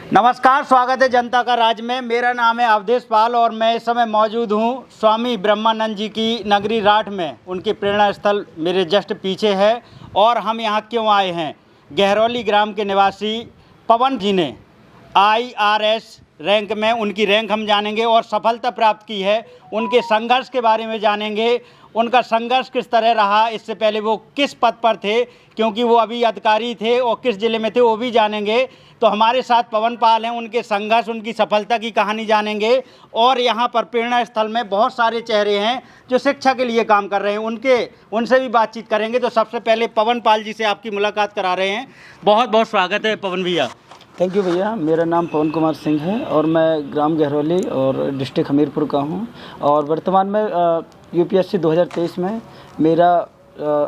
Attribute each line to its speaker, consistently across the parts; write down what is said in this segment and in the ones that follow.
Speaker 1: नमस्कार, स्वागत है जनता का राज में। मेरा नाम है अवधेश पाल और मैं इस समय मौजूद हूँ स्वामी ब्रह्मानंद जी की नगरी राठ में। उनकी प्रेरणा स्थल मेरे जस्ट पीछे है। और हम यहाँ क्यों आए हैं? गहरौली ग्राम के निवासी पवन जी ने IRS रैंक में उनकी रैंक हम जानेंगे और सफलता प्राप्त की है। उनके संघर्ष के बारे में जानेंगे, उनका संघर्ष किस तरह रहा, इससे पहले वो किस पद पर थे, क्योंकि वो अभी अधिकारी थे, और किस ज़िले में थे वो भी जानेंगे। तो हमारे साथ पवन पाल हैं, उनके संघर्ष, उनकी सफलता की कहानी जानेंगे। और यहाँ पर प्रेरणा स्थल में बहुत सारे चेहरे हैं जो शिक्षा के लिए काम कर रहे हैं, उनसे भी बातचीत करेंगे। तो सबसे पहले पवन पाल जी से आपकी मुलाकात करा रहे हैं। बहुत बहुत स्वागत है पवन भैया।
Speaker 2: थैंक यू भैया। मेरा नाम पवन कुमार सिंह है और मैं ग्राम गहरौली और डिस्ट्रिक्ट हमीरपुर का हूँ। और वर्तमान में UPSC 2023 में मेरा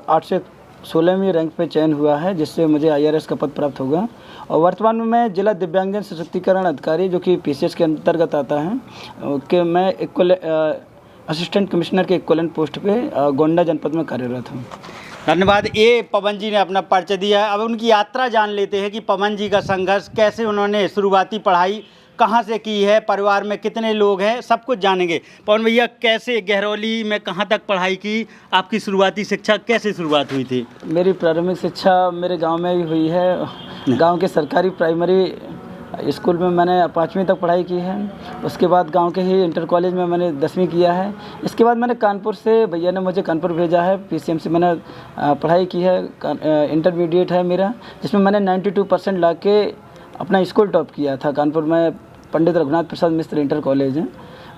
Speaker 2: 816वीं रैंक पे चयन हुआ है, जिससे मुझे IRS का पद प्राप्त होगा। और वर्तमान में मैं जिला दिव्यांगजन सशक्तिकरण अधिकारी, जो कि PCS के अंतर्गत आता है, कि मैं असिस्टेंट कमिश्नर के इक्वलेंट पोस्ट पे गोंडा जनपद में कार्यरत हूँ।
Speaker 1: धन्यवाद। ये पवन जी ने अपना परिचय दिया है। अब उनकी यात्रा जान लेते हैं कि पवन जी का संघर्ष कैसे, उन्होंने शुरुआती पढ़ाई कहाँ से की है, परिवार में कितने लोग हैं, सब कुछ जानेंगे। पवन भैया, कैसे गहरौली में कहाँ तक पढ़ाई की, आपकी शुरुआती शिक्षा कैसे शुरुआत हुई थी?
Speaker 2: मेरी प्रारंभिक शिक्षा मेरे गांव में ही हुई है। गांव के सरकारी प्राइमरी स्कूल में मैंने 5वीं तक पढ़ाई की है। उसके बाद गांव के ही इंटर कॉलेज में मैंने 10वीं किया है। इसके बाद मैंने कानपुर से, भैया ने मुझे कानपुर भेजा है, PCM से मैंने पढ़ाई की है। इंटरमीडिएट है मेरा, जिसमें मैंने 92% ला के अपना स्कूल टॉप किया था। कानपुर में पंडित रघुनाथ प्रसाद मिश्र इंटर कॉलेज है।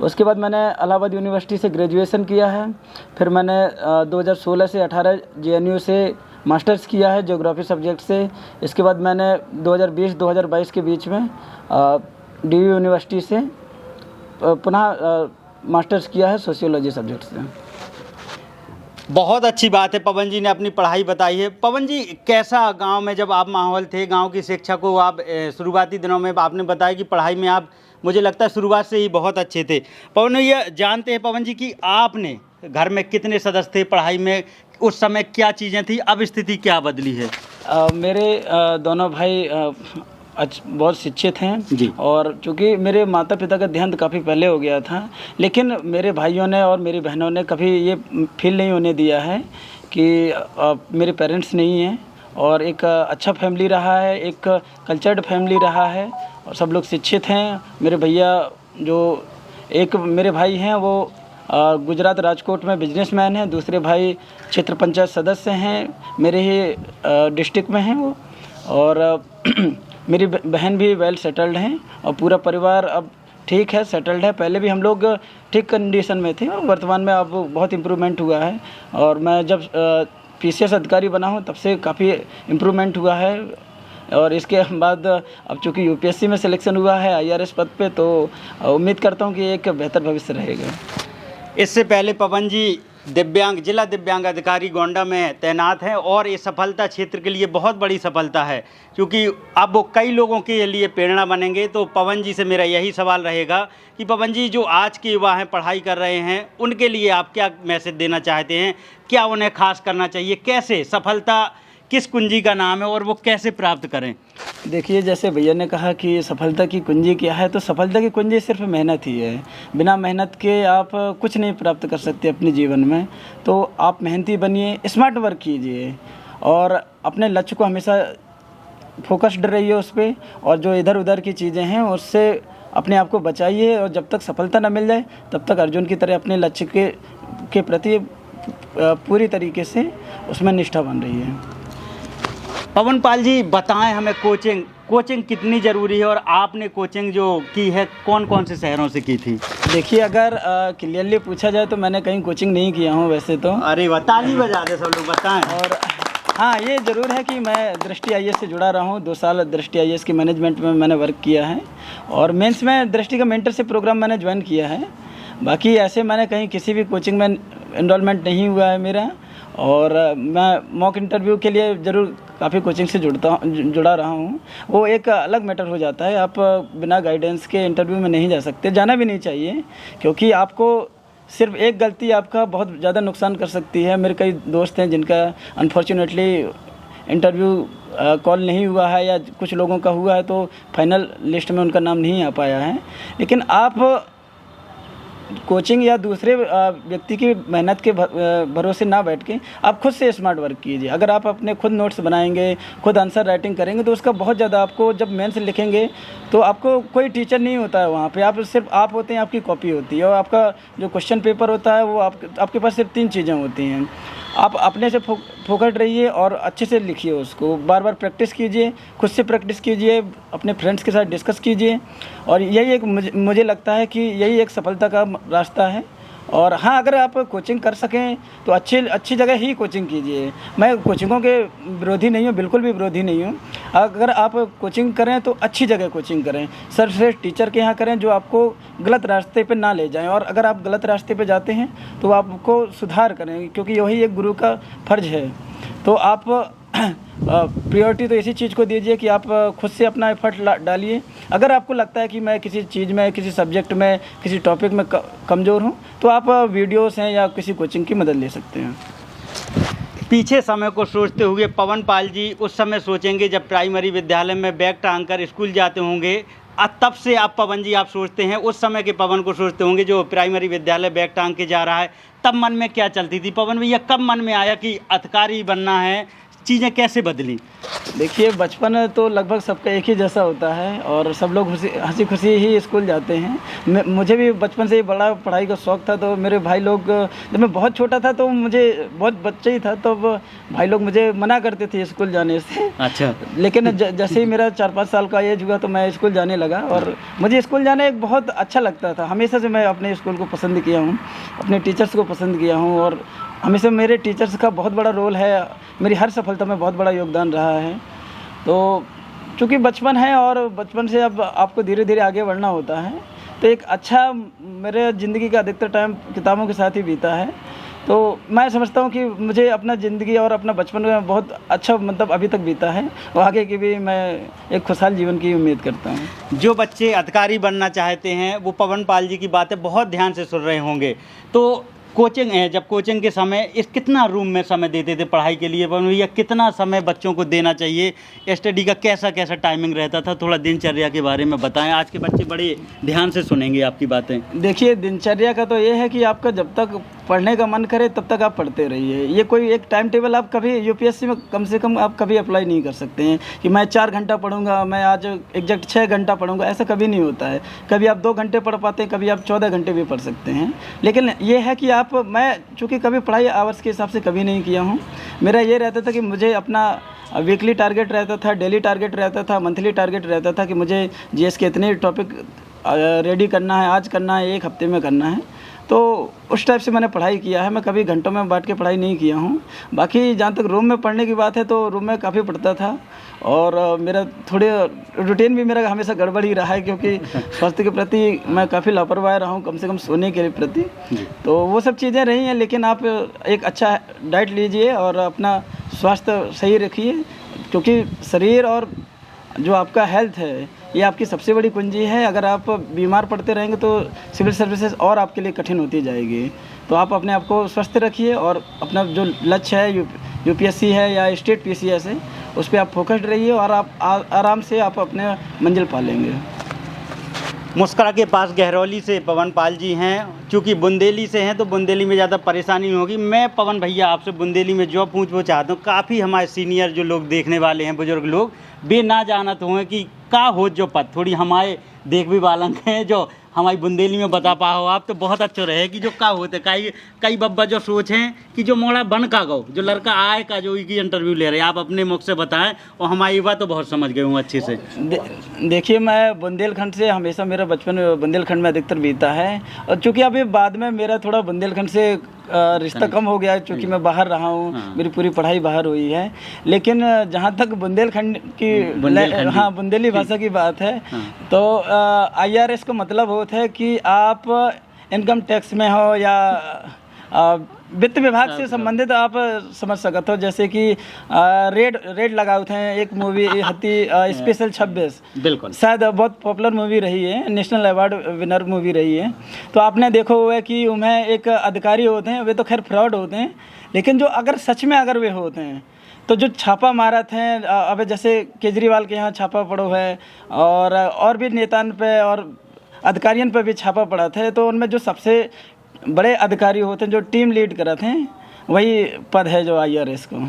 Speaker 2: उसके बाद मैंने इलाहाबाद यूनिवर्सिटी से ग्रेजुएशन किया है। फिर मैंने 2016 से 18 JNU से मास्टर्स किया है ज्योग्राफी सब्जेक्ट से। इसके बाद मैंने 2020-2022 के बीच में DU यूनिवर्सिटी से पुनः मास्टर्स किया है सोशियोलॉजी सब्जेक्ट से।
Speaker 1: बहुत अच्छी बात है, पवन जी ने अपनी पढ़ाई बताई है। पवन जी, कैसा गांव में जब आप माहौल थे, गांव की शिक्षा को आप शुरुआती दिनों में आपने बताया कि पढ़ाई में आप, मुझे लगता है शुरुआत से ही बहुत अच्छे थे। पवन ये जानते हैं पवन जी कि आपने घर में कितने सदस्य थे, पढ़ाई में उस समय क्या चीज़ें थी, अब स्थिति क्या बदली है?
Speaker 2: मेरे दोनों भाई बहुत शिक्षित हैं
Speaker 1: जी। और
Speaker 2: चूँकि मेरे माता पिता का देहांत काफ़ी पहले हो गया था, लेकिन मेरे भाइयों ने और मेरी बहनों ने कभी ये फील नहीं होने दिया है कि मेरे पेरेंट्स नहीं हैं। और एक अच्छा फैमिली रहा है, एक कल्चर्ड फैमिली रहा है और सब लोग शिक्षित हैं। मेरे भैया, जो एक मेरे भाई हैं वो गुजरात राजकोट में बिजनेसमैन हैं, दूसरे भाई क्षेत्र पंचायत सदस्य हैं, मेरे ही डिस्ट्रिक्ट में हैं वो। और मेरी बहन भी वेल सेटल्ड हैं और पूरा परिवार अब ठीक है, सेटल्ड है। पहले भी हम लोग ठीक कंडीशन में थे और वर्तमान में अब बहुत इम्प्रूवमेंट हुआ है। और मैं जब PCS अधिकारी बना हूँ तब से काफ़ी इम्प्रूवमेंट हुआ है। और इसके बाद अब चूँकि UPSC में सिलेक्शन हुआ है IRS पद पे, तो उम्मीद करता हूँ कि एक बेहतर भविष्य रहेगा।
Speaker 1: इससे पहले पवन जी जिला दिव्यांग अधिकारी गोंडा में तैनात हैं और ये सफलता क्षेत्र के लिए बहुत बड़ी सफलता है, क्योंकि अब वो कई लोगों के लिए प्रेरणा बनेंगे। तो पवन जी से मेरा यही सवाल रहेगा कि पवन जी, जो आज के युवा हैं, पढ़ाई कर रहे हैं, उनके लिए आप क्या मैसेज देना चाहते हैं? क्या उन्हें खास करना चाहिए? कैसे सफलता, किस कुंजी का नाम है और वो कैसे प्राप्त करें?
Speaker 2: देखिए, जैसे भैया ने कहा कि सफलता की कुंजी क्या है, तो सफलता की कुंजी सिर्फ मेहनत ही है। बिना मेहनत के आप कुछ नहीं प्राप्त कर सकते अपने जीवन में। तो आप मेहनती बनिए, स्मार्ट वर्क कीजिए और अपने लक्ष्य को हमेशा फोकस्ड रहिए उस पर। और जो इधर उधर की चीज़ें हैं उससे अपने आप को बचाइए। और जब तक सफलता न मिल जाए तब तक अर्जुन की तरह अपने लक्ष्य के प्रति पूरी तरीके से उसमें निष्ठा बन रही है।
Speaker 1: पवन पाल जी, बताएं हमें, कोचिंग कितनी ज़रूरी है और आपने कोचिंग जो की है कौन कौन से शहरों से की थी?
Speaker 2: देखिए, अगर क्लियरली पूछा जाए तो मैंने कहीं कोचिंग नहीं किया हूँ वैसे तो।
Speaker 1: अरे ताली बजा दे सब लोग, बताएं।
Speaker 2: और हाँ, ये ज़रूर है कि मैं दृष्टि IAS से जुड़ा रहा हूँ। 2 साल दृष्टि IAS की मैनेजमेंट में मैंने वर्क किया है और मेंस में दृष्टि का मेंटरशिप प्रोग्राम मैंने ज्वाइन किया है। बाकी ऐसे मैंने कहीं किसी भी कोचिंग में एनरोलमेंट नहीं हुआ है मेरा। और मैं मॉक इंटरव्यू के लिए ज़रूर काफ़ी कोचिंग से जुड़ा रहा हूँ। वो एक अलग मैटर हो जाता है, आप बिना गाइडेंस के इंटरव्यू में नहीं जा सकते, जाना भी नहीं चाहिए, क्योंकि आपको सिर्फ एक गलती आपका बहुत ज़्यादा नुकसान कर सकती है। मेरे कई दोस्त हैं जिनका अनफॉर्चुनेटली इंटरव्यू कॉल नहीं हुआ है या कुछ लोगों का हुआ है तो फाइनल लिस्ट में उनका नाम नहीं आ पाया है। लेकिन आप कोचिंग या दूसरे व्यक्ति की मेहनत के भरोसे ना बैठ के आप खुद से स्मार्ट वर्क कीजिए। अगर आप अपने खुद नोट्स बनाएंगे, खुद आंसर राइटिंग करेंगे तो उसका बहुत ज़्यादा आपको, जब मेंस लिखेंगे तो आपको कोई टीचर नहीं होता है वहाँ पे, आप सिर्फ आप होते हैं, आपकी कॉपी होती है और आपका जो क्वेश्चन पेपर होता है वो आपके पास सिर्फ 3 चीज़ें होती हैं। आप अपने से फोकस्ड रहिए और अच्छे से लिखिए, उसको बार बार प्रैक्टिस कीजिए, खुद से प्रैक्टिस कीजिए, अपने फ्रेंड्स के साथ डिस्कस कीजिए और यही एक मुझे लगता है कि यही एक सफलता का रास्ता है। और हाँ, अगर आप कोचिंग कर सकें तो अच्छी जगह ही कोचिंग कीजिए। मैं कोचिंगों के विरोधी नहीं हूँ, बिल्कुल भी विरोधी नहीं हूँ। अगर आप कोचिंग करें तो अच्छी जगह कोचिंग करें, सर्वश्रेष्ठ टीचर के यहाँ करें जो आपको गलत रास्ते पे ना ले जाएं। और अगर आप गलत रास्ते पे जाते हैं तो आपको सुधार करें, क्योंकि यही एक गुरु का फर्ज है। तो आप प्रायोरिटी तो इसी चीज़ को दीजिए कि आप खुद से अपना एफर्ट डालिए। अगर आपको लगता है कि मैं किसी चीज़ में, किसी सब्जेक्ट में, किसी टॉपिक में कमज़ोर हूँ तो आप वीडियोस हैं या किसी कोचिंग की मदद ले सकते हैं।
Speaker 1: पीछे समय को सोचते हुए पवन पाल जी उस समय सोचेंगे जब प्राइमरी विद्यालय में बैग टांग कर स्कूल जाते होंगे। तब से आप पवन जी आप सोचते हैं, उस समय के पवन को सोचते होंगे जो प्राइमरी विद्यालय बैग टांग के जा रहा है। तब मन में क्या चलती थी पवन भैया, कब मन में आया कि अधिकारी बनना है, चीज़ें कैसे बदली?
Speaker 2: देखिए, बचपन तो लगभग सबका एक ही जैसा होता है और सब लोग हंसी खुशी ही स्कूल जाते हैं। मुझे भी बचपन से ही बड़ा पढ़ाई का शौक़ था। तो मेरे भाई लोग, जब मैं बहुत छोटा था तो मुझे, बहुत बच्चा ही था, तो भाई लोग मुझे मना करते थे स्कूल जाने से।
Speaker 1: अच्छा।
Speaker 2: लेकिन जैसे ही मेरा 4-5 साल का एज हुआ तो मैं स्कूल जाने लगा और मुझे स्कूल जाना एक बहुत अच्छा लगता था। हमेशा से मैं अपने स्कूल को पसंद किया हूँ, अपने टीचर्स को पसंद किया हूँ और हमेशा मेरे टीचर्स का बहुत बड़ा रोल है, मेरी हर सफलता में बहुत बड़ा योगदान रहा है। तो चूँकि बचपन है और बचपन से अब आपको धीरे धीरे आगे बढ़ना होता है, तो एक अच्छा, मेरे ज़िंदगी का अधिकतर टाइम किताबों के साथ ही बीता है। तो मैं समझता हूँ कि मुझे अपना ज़िंदगी और अपना बचपन में बहुत अच्छा मतलब अभी तक बीता है और आगे की भी मैं एक खुशहाल जीवन की उम्मीद करता हूँ।
Speaker 1: जो बच्चे अधिकारी बनना चाहते हैं वो पवन पाल जी की बातें बहुत ध्यान से सुन रहे होंगे। तो कोचिंग है, जब कोचिंग के समय कितना रूम में समय देते थे पढ़ाई के लिए पवन भैया, कितना समय बच्चों को देना चाहिए, स्टडी का कैसा कैसा टाइमिंग रहता था, थोड़ा दिनचर्या के बारे में बताएं। आज के बच्चे बड़े ध्यान से सुनेंगे आपकी बातें।
Speaker 2: देखिए, दिनचर्या का तो ये है कि आपका जब तक पढ़ने का मन करे तब तक आप पढ़ते रहिए। ये कोई एक टाइम टेबल आप कभी यूपीएससी में कम से कम आप कभी अप्लाई नहीं कर सकते हैं कि मैं 4 घंटा पढ़ूंगा, मैं आज एग्जैक्ट 6 घंटा पढ़ूंगा, ऐसा कभी नहीं होता है। कभी आप 2 घंटे पढ़ पाते हैं, कभी आप 14 घंटे भी पढ़ सकते हैं। लेकिन ये है कि मैं चूँकि कभी पढ़ाई आवर्स के हिसाब से कभी नहीं किया हूँ। मेरा ये रहता था कि मुझे अपना वीकली टारगेट रहता था, डेली टारगेट रहता था, मंथली टारगेट रहता था कि मुझे जीएस के इतने टॉपिक रेडी करना है, आज करना है, 1 हफ्ते में करना है। तो उस टाइप से मैंने पढ़ाई किया है, मैं कभी घंटों में बांट के पढ़ाई नहीं किया हूँ। बाकी जहाँ तक रूम में पढ़ने की बात है तो रूम में काफ़ी पढ़ता था और मेरा थोड़े रूटीन भी मेरा हमेशा गड़बड़ ही रहा है, क्योंकि स्वास्थ्य के प्रति मैं काफ़ी लापरवाह रहा हूँ, कम से कम सोने के प्रति। तो वो सब चीज़ें रही हैं। लेकिन आप एक अच्छा डाइट लीजिए और अपना स्वास्थ्य सही रखिए, क्योंकि शरीर और जो आपका हेल्थ है ये आपकी सबसे बड़ी कुंजी है। अगर आप बीमार पड़ते रहेंगे तो सिविल सर्विसेज और आपके लिए कठिन होती जाएगी। तो आप अपने आप को स्वस्थ रखिए और अपना जो लक्ष्य है यूपीएससी है या स्टेट पीसीएस है उस पर आप फोकस्ड रहिए और आप आराम से आप अपने मंजिल पा लेंगे।
Speaker 1: मुस्करा के पास गहरौली से पवन पाल जी हैं। चूँकि बुंदेली से हैं तो बुंदेली में ज़्यादा परेशानी नहीं होगी। मैं पवन भैया आपसे बुंदेली में जो पूछना चाहता हूँ, काफ़ी हमारे सीनियर जो लोग देखने वाले हैं, बुजुर्ग लोग बे ना जानत हुए कि का हो जो पद, थोड़ी हमारे देख भी बालक हैं जो हमारी बुंदेली में बता पाओ आप तो बहुत अच्छा रहे कि जो का होते कई बब्बा जो सोच हैं कि जो मोड़ा बन का गो, जो लड़का आए का जो की इंटरव्यू ले रहे हैं, आप अपने मुख से बताएं और हमारी बात तो बहुत समझ गए हूँ अच्छे से।
Speaker 2: देखिए, मैं बुंदेलखंड से हमेशा मेरा बचपन बुंदेलखंड में अधिकतर बीता है और चूँकि अभी बाद में मेरा थोड़ा बुंदेलखंड से रिश्ता कम हो गया है, चूँकि मैं बाहर रहा हूँ। हाँ। मेरी पूरी पढ़ाई बाहर हुई है। लेकिन जहाँ तक बुंदेलखंड की हाँ बुंदेली भाषा की बात है, हाँ। तो IRS का मतलब होता है कि आप इनकम टैक्स में हो या वित्त विभाग से संबंधित आप समझ सकते हो। जैसे कि रेड लगाओ थे एक मूवी हती स्पेशल 26, बिल्कुल शायद बहुत पॉपुलर मूवी रही है, नेशनल अवार्ड विनर मूवी रही है। तो आपने देखा हुआ है कि उनमें एक अधिकारी होते हैं, वे तो खैर फ्रॉड होते हैं, लेकिन जो अगर सच में अगर वे होते हैं तो जो छापा मारा थे, अब जैसे केजरीवाल के यहाँ छापा पड़ो है और भी नेताओं पे और अधिकारियों पे भी छापा पड़ा थे, तो उनमें जो सबसे बड़े अधिकारी होते हैं जो टीम लीड कर थे, वही पद है जो IRS को।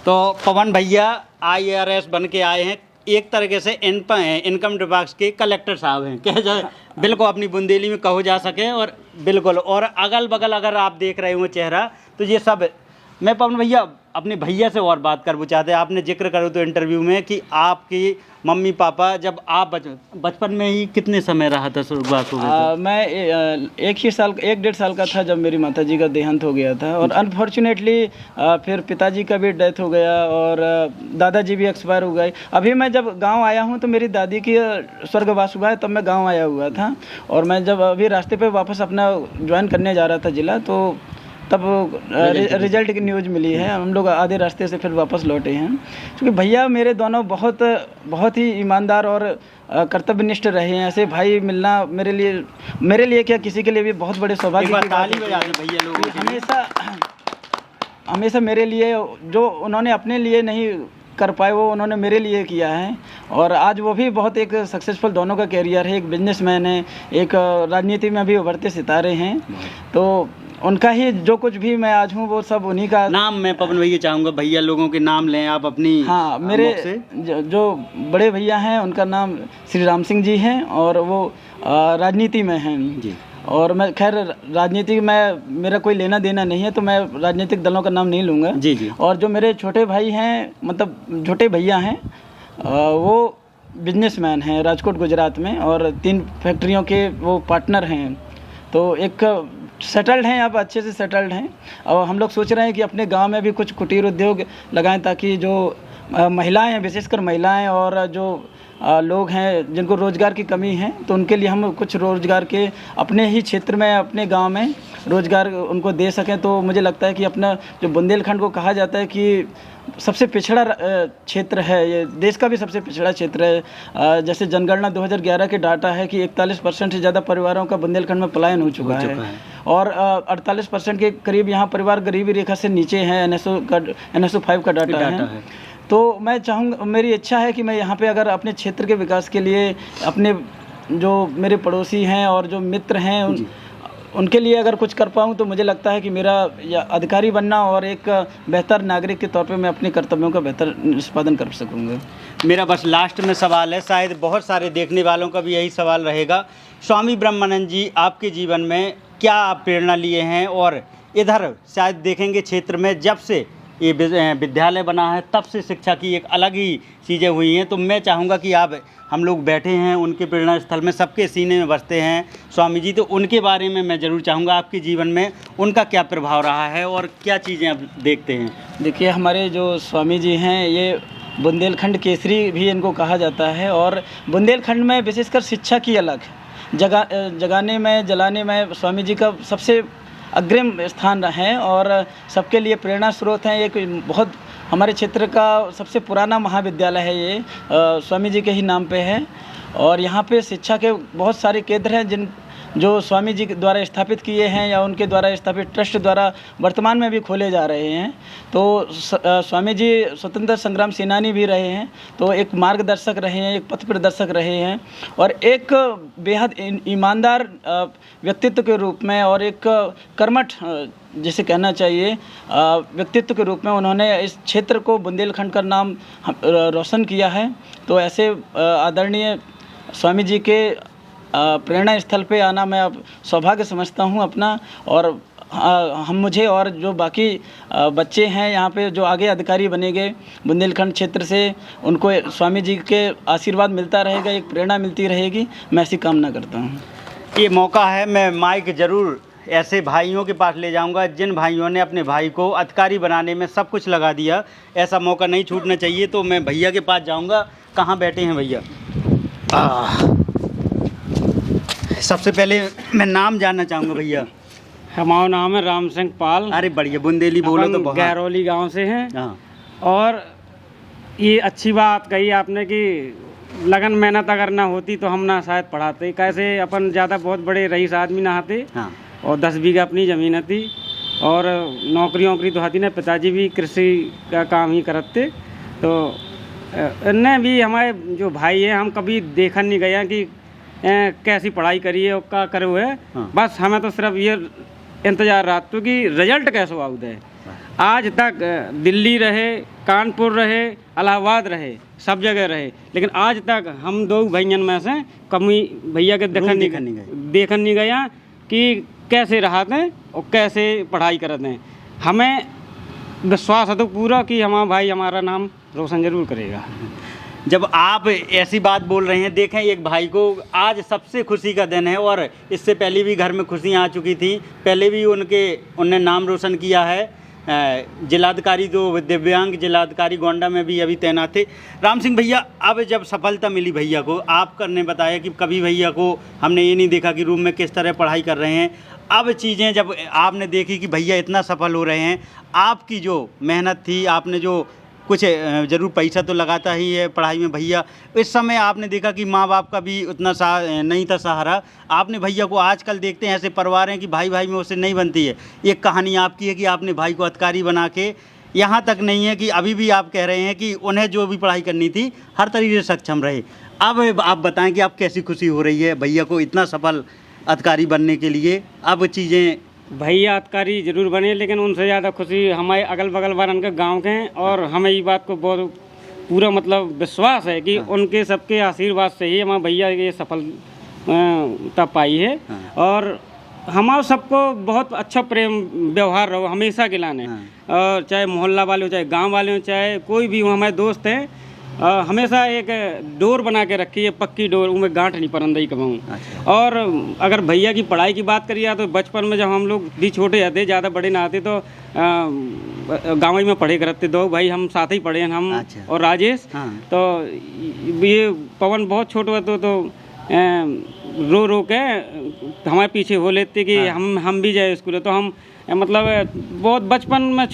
Speaker 1: तो पवन भैया IRS बन के आए हैं, एक तरीके से इनकम विभाग के कलेक्टर साहब हैं, कह जाए बिल्कुल अपनी बुंदेली में कहो जा सके। और बिल्कुल, और अगल बगल अगर आप देख रहे हो चेहरा, तो ये सब मैं पवन भैया अपने भैया से और बात करना चाहते हैं। आपने जिक्र करो तो इंटरव्यू में कि आपकी मम्मी पापा जब आप बचपन में ही कितने समय रहा था स्वर्गवास हो गया?
Speaker 2: मैं 1-1.5 साल का था जब मेरी माताजी का देहांत हो गया था, और अनफॉर्चुनेटली फिर पिताजी का भी डेथ हो गया और दादाजी भी एक्सपायर हो गए। अभी मैं जब गांव आया हूं तो मेरी दादी की स्वर्गवास हुआ है, तब मैं गांव आया हुआ था। और मैं जब अभी रास्ते पे वापस अपना ज्वाइन करने जा रहा था जिला, तो तब रिजल्ट की न्यूज़ मिली है। हम लोग आधे रास्ते से फिर वापस लौटे हैं, क्योंकि भैया मेरे दोनों बहुत ही ईमानदार और कर्तव्यनिष्ठ रहे हैं। ऐसे भाई मिलना मेरे लिए क्या, किसी के लिए भी बहुत बड़े सौभाग्य की बात है।
Speaker 1: भैया लोग
Speaker 2: हमेशा मेरे लिए जो उन्होंने अपने लिए नहीं कर पाए, वो उन्होंने मेरे लिए किया है। और आज वो भी बहुत एक सक्सेसफुल, दोनों का कैरियर है, एक बिजनेसमैन है, एक राजनीति में भी उभरते सितारे हैं। तो उनका ही जो कुछ भी मैं आज हूँ, वो सब उन्हीं का
Speaker 1: नाम मैं पवन भैया चाहूँगा, भैया लोगों के नाम लें आप अपनी।
Speaker 2: हाँ, मेरे जो बड़े भैया हैं उनका नाम श्री राम सिंह जी हैं, और वो राजनीति में हैं जी। और मैं खैर राजनीति में मेरा कोई लेना देना नहीं है, तो मैं राजनीतिक दलों का नाम नहीं लूँगा
Speaker 1: जी जी।
Speaker 2: और जो मेरे छोटे भाई हैं, मतलब छोटे भैया हैं, वो बिजनेसमैन हैं राजकोट गुजरात में, और 3 फैक्ट्रियों के वो पार्टनर हैं। तो एक सेटल्ड हैं, अब अच्छे से सेटल्ड हैं। और हम लोग सोच रहे हैं कि अपने गांव में भी कुछ कुटीर उद्योग लगाएं, ताकि जो महिलाएं हैं, विशेषकर महिलाएं और जो लोग हैं जिनको रोज़गार की कमी है, तो उनके लिए हम कुछ रोज़गार के अपने ही क्षेत्र में, अपने गांव में रोज़गार उनको दे सकें। तो मुझे लगता है कि अपना जो बुंदेलखंड को कहा जाता है कि सबसे पिछड़ा क्षेत्र है, ये देश का भी सबसे पिछड़ा क्षेत्र है। जैसे जनगणना 2011 के डाटा है कि 41% से ज़्यादा परिवारों का बुंदेलखंड में पलायन हो चुका है। और 48% के करीब यहाँ परिवार गरीबी रेखा से नीचे हैं। NSO 5 का डाटा है। तो मैं चाहूँगा, मेरी इच्छा है कि मैं यहाँ पे अगर अपने क्षेत्र के विकास के लिए अपने जो मेरे पड़ोसी हैं और जो मित्र हैं उनके लिए अगर कुछ कर पाऊँ, तो मुझे लगता है कि मेरा अधिकारी बनना और एक बेहतर नागरिक के तौर पे मैं अपने कर्तव्यों का बेहतर निष्पादन कर सकूँगा।
Speaker 1: मेरा बस लास्ट में सवाल है, शायद बहुत सारे देखने वालों का भी यही सवाल रहेगा। स्वामी ब्रह्मानंद जी, आपके जीवन में क्या आप प्रेरणा लिए हैं? और इधर शायद देखेंगे क्षेत्र में जब से ये विद्यालय बना है, तब से शिक्षा की एक अलग ही चीज़ें हुई हैं। तो मैं चाहूँगा कि आप, हम लोग बैठे हैं उनके प्रेरणा स्थल में, सबके सीने में बसते हैं स्वामी जी, तो उनके बारे में मैं ज़रूर चाहूँगा, आपके जीवन में उनका क्या प्रभाव रहा है और क्या चीज़ें आप देखते हैं?
Speaker 2: देखिए, हमारे जो स्वामी जी हैं, ये बुंदेलखंड केसरी भी इनको कहा जाता है। और बुंदेलखंड में विशेषकर शिक्षा की अलग जगाने में, जलाने में स्वामी जी का सबसे अग्रिम स्थान है और सबके लिए प्रेरणा स्रोत हैं। एक बहुत हमारे क्षेत्र का सबसे पुराना महाविद्यालय है, ये स्वामी जी के ही नाम पे है। और यहाँ पे शिक्षा के बहुत सारे केंद्र हैं जो स्वामी जी द्वारा स्थापित किए हैं या उनके द्वारा स्थापित ट्रस्ट द्वारा वर्तमान में भी खोले जा रहे हैं। तो स्वामी जी स्वतंत्र संग्राम सेनानी भी रहे हैं, तो एक मार्गदर्शक रहे हैं, एक पथ प्रदर्शक रहे हैं, और एक बेहद ईमानदार व्यक्तित्व के रूप में और एक कर्मठ, जिसे कहना चाहिए, व्यक्तित्व के रूप में उन्होंने इस क्षेत्र को, बुंदेलखंड का नाम रोशन किया है। तो ऐसे आदरणीय स्वामी जी के प्रेरणा स्थल पे आना मैं अब सौभाग्य समझता हूँ अपना। और हम मुझे और जो बाकी बच्चे हैं यहाँ पे जो आगे अधिकारी बनेंगे बुंदेलखंड क्षेत्र से, उनको स्वामी जी के आशीर्वाद मिलता रहेगा, एक प्रेरणा मिलती रहेगी, मैं ऐसी कामना करता हूँ।
Speaker 1: ये मौका है, मैं माइक ज़रूर ऐसे भाइयों के पास ले जाऊंगा जिन भाइयों ने अपने भाई को अधिकारी बनाने में सब कुछ लगा दिया। ऐसा मौका नहीं छूटना चाहिए। तो मैं भैया के पास जाऊंगा। कहाँ बैठे हैं भैया? सबसे पहले मैं नाम जानना चाहूँगा भैया।
Speaker 3: हमारा नाम है राम सिंह पाल।
Speaker 1: अरे बढ़िया, बुंदेली बोलो तो बहुत।
Speaker 3: गैरोली गांव से हैं।
Speaker 1: हाँ।
Speaker 3: और ये अच्छी बात कही आपने कि लगन मेहनत अगर ना होती तो हम ना शायद पढ़ाते। कैसे अपन ज़्यादा बहुत बड़े रईस आदमी ना आते।
Speaker 1: हाँ।
Speaker 3: और 10 बीघा अपनी ज़मीन थी, और नौकरी वोकरी तो आती ना, पिताजी भी कृषि का काम ही करते। तो इनने भी हमारे जो भाई है, हम कभी देखा नहीं गया कि कैसी पढ़ाई करी है और क्या करे हुए है।
Speaker 1: हाँ।
Speaker 3: बस हमें तो सिर्फ ये इंतजार रहा तो कि रिजल्ट कैसे आउट है। आज तक दिल्ली रहे, कानपुर रहे, इलाहाबाद रहे, सब जगह रहे, लेकिन आज तक हम दो भाइयों में से कमी भैया के देखन नहीं गया कि कैसे रहा थे और कैसे पढ़ाई करते हैं। हमें विश्वास है तो पूरा कि हमारा भाई हमारा नाम रोशन जरूर करेगा।
Speaker 1: जब आप ऐसी बात बोल रहे हैं, देखें एक भाई को आज सबसे खुशी का दिन है, और इससे पहले भी घर में खुशियाँ आ चुकी थी, पहले भी उनने नाम रोशन किया है। जिलाधिकारी जो दिव्यांग जिलाधिकारी गोंडा में भी अभी तैनात थे। राम सिंह भैया, अब जब सफलता मिली भैया को, आपने बताया कि कभी भैया को हमने ये नहीं देखा कि रूम में किस तरह पढ़ाई कर रहे हैं। अब चीज़ें जब आपने देखी कि भैया इतना सफल हो रहे हैं, आपकी जो मेहनत थी, आपने जो कुछ ज़रूर पैसा तो लगाता ही है पढ़ाई में भैया, इस समय आपने देखा कि माँ बाप का भी उतना नहीं था सहारा। आपने भैया को, आजकल देखते हैं ऐसे परिवार हैं कि भाई भाई में उससे नहीं बनती है। एक कहानी आपकी है कि आपने भाई को अधिकारी बना के, यहाँ तक नहीं है कि अभी भी आप कह रहे हैं कि उन्हें जो भी पढ़ाई करनी थी हर तरीके से सक्षम रहे। अब आप बताएं कि आप कैसी खुशी हो रही है भैया को इतना सफल अधिकारी बनने के लिए। अब चीज़ें
Speaker 3: भैया अधिकारी जरूर बने, लेकिन उनसे ज़्यादा खुशी हमारे अगल बगल वाले के गांव के हैं, और हमें ये बात को बहुत पूरा मतलब विश्वास है कि उनके सबके आशीर्वाद से ही हमारे भैया ये सफलता पाई है। और हमारे सबको बहुत अच्छा प्रेम व्यवहार रहो हमेशा के लाने, और चाहे मोहल्ला वाले हो, चाहे गांव वाले हो, चाहे कोई भी हो, हमारे दोस्त हैं, हमेशा एक डोर बना के रखी है, पक्की डोर, उनमें गांठ नहीं परंदई कमाऊँ। अच्छा। और अगर भैया की पढ़ाई की बात करिए तो बचपन में जब हम लोग भी छोटे आते, ज़्यादा बड़े ना आते, तो गाँव में पढ़े करते, दो भाई हम साथ ही पढ़े हैं, हम। अच्छा। और राजेश। हाँ। तो ये पवन बहुत छोटे होते तो रो रो के हमारे पीछे हो लेते कि हाँ। हम भी जाए स्कूल। तो हम मतलब बहुत बचपन में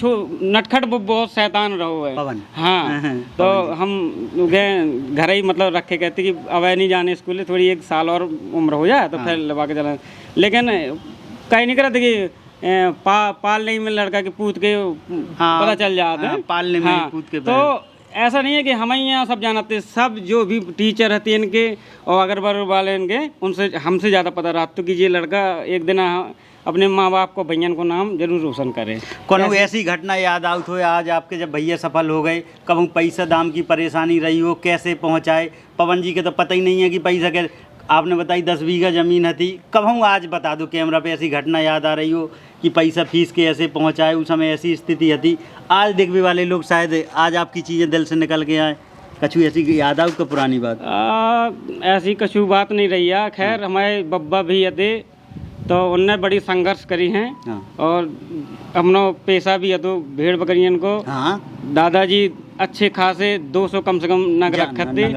Speaker 3: नटखट बहुत शैतान रहो है पवन। हाँ। तो हम गए घर ही मतलब रखे, कहते कि अब नहीं जाने स्कूल, थोड़ी 1 साल और उम्र हो जाए तो फिर लगा के चला। लेकिन कहीं नहीं करते कि पालने में लड़का के पूत के पता चल जाता है, पालने में पूत के। तो ऐसा नहीं है कि हम ही यहाँ सब जानते, सब जो भी टीचर रहते हैं इनके और अगरबल वाले इनके, उनसे हमसे ज़्यादा पता रहा तो कि ये लड़का एक दिन अपने माँ बाप को, भैया को नाम जरूर रोशन करे। कौन ऐसी घटना याद आउट हो आज आपके, जब भैया सफल हो गए, कब पैसा दाम की परेशानी रही हो, कैसे पहुँचाए? पवन जी के तो पता ही नहीं है कि पैसा कैसे, आपने बताई 10 बीघा ज़मीन थी, कब हम आज बता दो कैमरा पे ऐसी घटना याद आ रही हो कि पैसा फीस के ऐसे पहुँचाए, उस समय ऐसी स्थिति थी। आज देखने वाले लोग शायद आज आपकी चीज़ें दिल से निकल के आए, कछु ऐसी याद आओ तो पुरानी बात? ऐसी कछु बात नहीं रही है। खैर हमारे बब्बा भी थे तो उनने बड़ी संघर्ष करी हैं। हाँ। और अपना पैसा भी है तो भेड़ बकरियन को। हाँ। दादाजी अच्छे खासे 200 कम से कम नग रखे थे,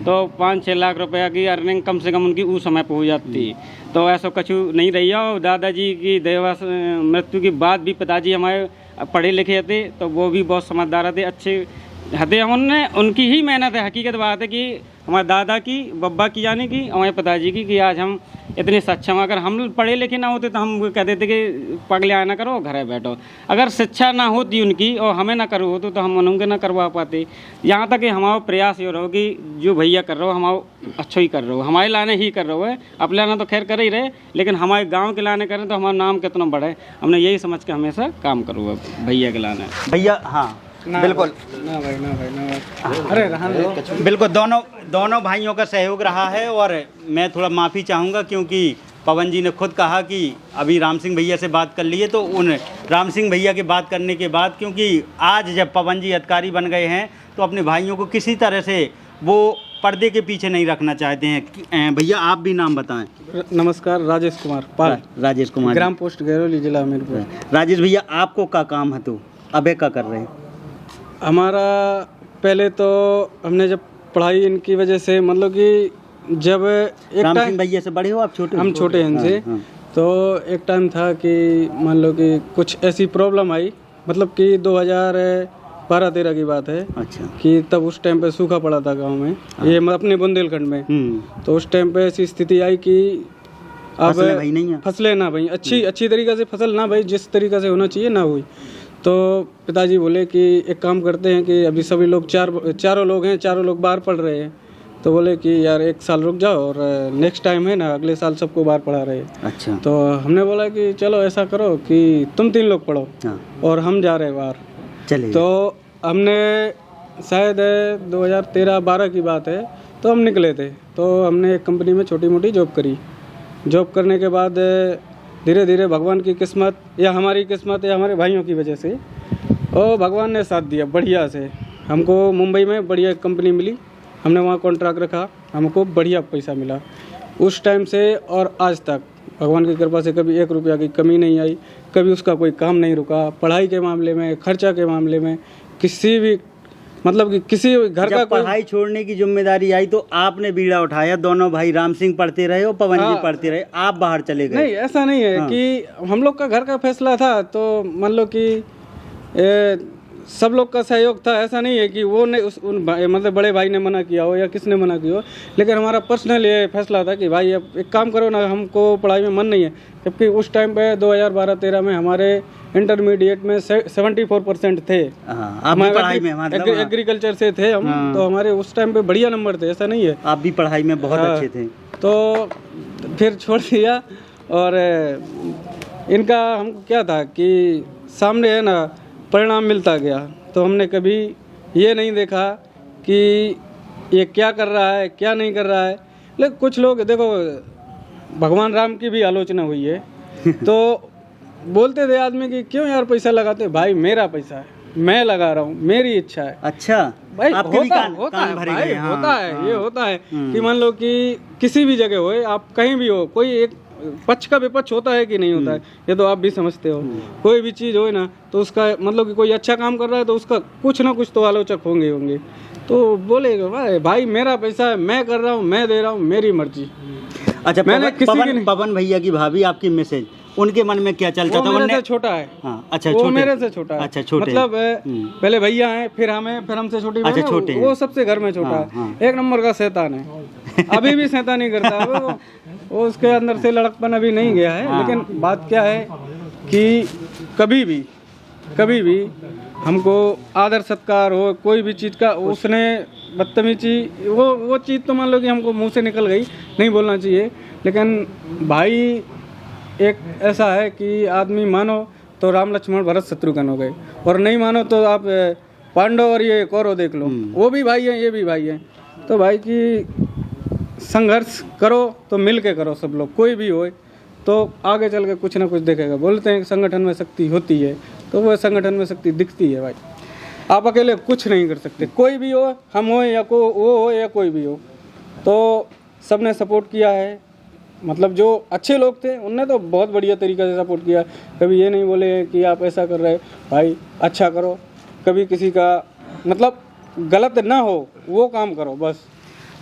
Speaker 3: तो 5-6 लाख रुपया की अर्निंग कम से कम उनकी उस समय पे हो जाती। तो ऐसा कछु नहीं रही है। और दादाजी की देवा मृत्यु के बाद भी पिताजी हमारे पढ़े लिखे थे, तो वो भी बहुत समझदार थे, अच्छे हते। उनने उनकी ही मेहनत है, हकीकत बात है कि हमारे दादा की, बब्बा की यानी कि हमारे पिताजी की, कि आज हम इतने सक्षम। अगर हम पढ़े लिखे ना होते तो हम कह देते कि पगले आया ना करो, घर बैठो। अगर शिक्षा ना होती उनकी और हमें ना करो तो हम उनके ना करवा पाते। यहाँ तक कि हमारा प्रयास ये रहो कि जो भैया कर रहे हो हमारा अच्छा ही कर रहे हो, हमारे लाने ही कर रहे हो है। अपने लाना तो खैर कर ही रहे, लेकिन हमारे गाँव के लाने करें तो हमारा नाम कितना बढ़े, हमने यही समझ के हमेशा काम करो भैया के लाने। भैया हाँ बिल्कुल ना भाई अरे बिल्कुल दोनों भाइयों का सहयोग रहा है। और मैं थोड़ा माफ़ी चाहूँगा क्योंकि पवन जी ने खुद कहा कि अभी राम सिंह भैया से बात कर लिए, तो उन राम सिंह भैया के बात करने के बाद, क्योंकि आज जब पवन जी अधिकारी बन गए हैं तो अपने भाइयों को किसी तरह से वो पर्दे के पीछे नहीं रखना चाहते हैं। भैया आप भी नाम बताएं।
Speaker 4: नमस्कार, राजेश कुमार पाल।
Speaker 1: राजेश कुमार,
Speaker 4: ग्राम पोस्ट गैरोली, जिला हमीरपुर।
Speaker 1: राजेश भैया आपको क्या काम है, तो अबे क्या कर रहे हैं?
Speaker 4: हमारा पहले तो हमने जब पढ़ाई इनकी वजह से, मतलब कि जब एक
Speaker 1: राम सिंह भैया से बड़े हो आप? छोटे?
Speaker 4: हम छोटे हैं इनसे। हाँ। तो एक टाइम था कि मान लो कि कुछ ऐसी प्रॉब्लम आई, मतलब कि 2012-13 की बात है। अच्छा। कि तब उस टाइम पे सूखा पड़ा था गांव में। हाँ। ये अपने बुंदेलखंड में। तो उस टाइम पे ऐसी स्थिति आई कि
Speaker 1: फसलें भाई नहीं है।
Speaker 4: फसलें ना भाई अच्छी तरीके से फसल ना भाई जिस तरीके से होना चाहिए ना हुई। तो पिताजी बोले कि एक काम करते हैं कि अभी सभी लोग चारों लोग हैं, चारों लोग बाहर पढ़ रहे हैं, तो बोले कि यार 1 साल रुक जाओ और नेक्स्ट टाइम है ना अगले साल सबको बाहर पढ़ा रहे हैं।
Speaker 1: अच्छा।
Speaker 4: तो हमने बोला कि चलो ऐसा करो कि तुम 3 लोग पढ़ो और हम जा रहे बाहर।
Speaker 1: चलिए।
Speaker 4: तो हमने शायद 2013-12 की बात है, तो हम निकले थे। तो हमने एक कंपनी में छोटी मोटी जॉब करी। जॉब करने के बाद धीरे धीरे भगवान की किस्मत या हमारी किस्मत या हमारे भाइयों की वजह से और भगवान ने साथ दिया बढ़िया से। हमको मुंबई में बढ़िया एक कंपनी मिली, हमने वहाँ कॉन्ट्रैक्ट रखा, हमको बढ़िया पैसा मिला। उस टाइम से और आज तक भगवान की कृपा से कभी 1 रुपया की कमी नहीं आई, कभी उसका कोई काम नहीं रुका। पढ़ाई के मामले में, खर्चा के मामले में, किसी भी मतलब कि किसी घर का
Speaker 1: पढ़ाई छोड़ने की जिम्मेदारी आई तो आपने बीड़ा उठाया, दोनों भाई राम सिंह पढ़ते रहे और पवन जी पढ़ते रहे, आप बाहर चले गए।
Speaker 4: नहीं ऐसा नहीं है कि हम लोग का घर का फैसला था, तो मान लो कि सब लोग का सहयोग था। ऐसा नहीं है कि वो ने मतलब बड़े भाई ने मना किया हो या किसने मना किया हो, लेकिन हमारा पर्सनल ये फैसला था कि भाई अब एक काम करो ना, हमको पढ़ाई में मन नहीं है। जबकि उस टाइम पे 2012-13 में हमारे इंटरमीडिएट में 74% थे।
Speaker 1: आप भी पढ़ाई में
Speaker 4: एग्रीकल्चर से थे हम, तो हमारे उस टाइम पे बढ़िया नंबर थे, ऐसा नहीं है।
Speaker 1: आप भी पढ़ाई में बहुत अच्छे थे।
Speaker 4: तो फिर छोड़ दिया। और इनका हमको क्या था कि सामने है ना परिणाम मिलता गया, तो हमने कभी ये नहीं देखा कि ये क्या कर रहा है क्या नहीं कर रहा है। लेकिन कुछ लोग देखो, भगवान राम की भी आलोचना हुई है तो बोलते थे आदमी कि क्यों यार पैसा लगाते। भाई मेरा पैसा है, मैं लगा रहा हूँ, मेरी इच्छा है।
Speaker 1: अच्छा
Speaker 4: भाई
Speaker 1: आपके भी
Speaker 4: होता
Speaker 1: कान
Speaker 4: है
Speaker 1: भरे
Speaker 4: भाई,
Speaker 1: गए। हाँ,
Speaker 4: होता है
Speaker 1: हाँ।
Speaker 4: ये होता है कि मान लो कि किसी भी जगह हो, आप कहीं भी हो, कोई एक पक्ष का विपक्ष होता है कि नहीं होता है, ये तो आप भी समझते हो। कोई भी चीज़ हो ना, तो उसका मतलब कि कोई अच्छा काम कर रहा है तो उसका कुछ ना कुछ तो आलोचक होंगे। तो बोलेगा भाई मेरा पैसा है, मैं कर रहा हूँ, मैं दे रहा हूँ, मेरी मर्जी।
Speaker 1: अच्छा,
Speaker 4: मैंने
Speaker 1: पवन भैया की भाभी आपकी मैसेज, उनके मन में क्या चलता था?
Speaker 4: मेरे से छोटा है।
Speaker 1: हाँ, अच्छा,
Speaker 4: वो
Speaker 1: छोटे।
Speaker 4: मेरे से छोटा है।
Speaker 1: अच्छा, छोटे
Speaker 4: मतलब पहले भैया हैं, फिर हमें, फिर हमसे छोटी बहन है।
Speaker 1: छोटे
Speaker 4: वो सबसे घर में छोटा है। 1 नंबर का शैतान है। अभी भी शैतानी करता है वो उसके अंदर से लड़कपन अभी नहीं गया है। लेकिन बात क्या है कि कभी भी हमको आदर सत्कार हो, कोई भी चीज़ का उसने बदतमीजी, वो चीज़ तो मान लो कि हमको मुंह से निकल गई, नहीं बोलना चाहिए। लेकिन भाई एक ऐसा है कि आदमी मानो तो राम लक्ष्मण भरत शत्रुघ्न हो गए, और नहीं मानो तो आप पांडव और ये कौरव देख लो, वो भी भाई हैं, ये भी भाई हैं। तो भाई की संघर्ष करो तो मिल के करो, सब लोग कोई भी हो तो आगे चल के कुछ ना कुछ देखेगा। बोलते हैं संगठन में शक्ति होती है, तो वो संगठन में शक्ति दिखती है। भाई आप अकेले कुछ नहीं कर सकते, कोई भी हो, हम हो या वो हो या कोई भी हो। तो सबने सपोर्ट किया है, मतलब जो अच्छे लोग थे उनने तो बहुत बढ़िया तरीके से सपोर्ट किया। कभी ये नहीं बोले कि आप ऐसा कर रहे, भाई अच्छा करो, कभी किसी का मतलब गलत ना हो वो काम करो बस।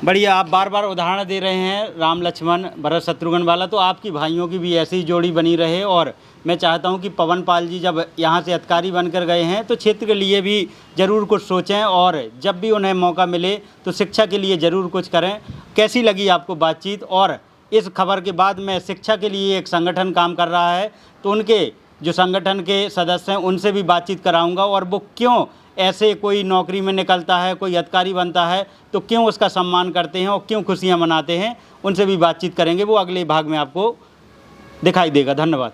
Speaker 1: बढ़िया। आप बार बार उदाहरण दे रहे हैं राम लक्ष्मण भरत शत्रुघ्न वाला, तो आपकी भाइयों की भी ऐसी जोड़ी बनी रहे। और मैं चाहता हूं कि पवन पाल जी जब यहां से अधिकारी बनकर गए हैं तो क्षेत्र के लिए भी ज़रूर कुछ सोचें, और जब भी उन्हें मौका मिले तो शिक्षा के लिए ज़रूर कुछ करें। कैसी लगी आपको बातचीत? और इस खबर के बाद में शिक्षा के लिए एक संगठन काम कर रहा है, तो उनके जो संगठन के सदस्य हैं उनसे भी बातचीत कराऊंगा, और वो क्यों ऐसे कोई नौकरी में निकलता है, कोई अधिकारी बनता है तो क्यों उसका सम्मान करते हैं और क्यों खुशियां मनाते हैं, उनसे भी बातचीत करेंगे। वो अगले भाग में आपको दिखाई देगा। धन्यवाद।